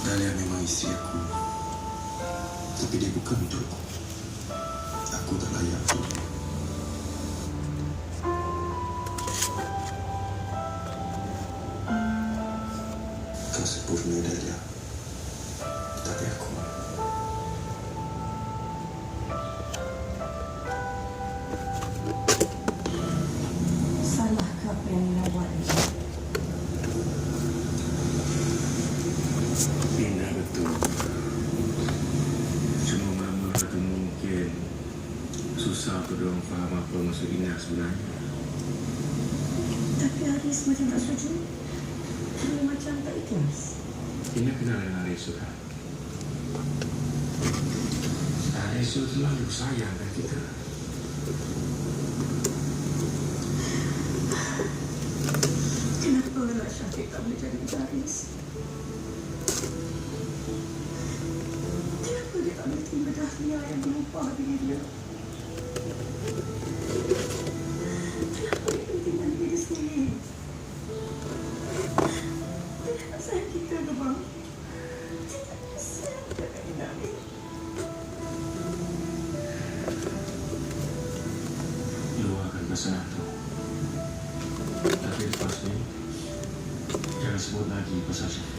Dahlia memang isteri aku. Tapi dia bukan untukku. Aku tak layak untuk dia. Kau sempurna, Dahlia. Tapi aku... Salahkah apa yang Nina buat ni? Indah betul. Cuma Mama kata mungkin susah untuk diorang faham apa maksud Indah sebenarnya. Tapi Haris macam tak setuju. Dia macam tak ikhlas. Indah kenal dengan Aresu kan? Aresu terlalu sayangkan kita. Kenapa nak Syafiq tak boleh jadi Haris? Kenapa dia tak boleh terima Dahlia yang berubah diri dia? Kenapa dia pentingkan diri sendiri? Dia tak sayang kita ke bang? Dia tak sayang kita kat Indah ni. Luahkan pesanan tu. Tapi lepas ni, jangan sebut lagi pasal Syafiq.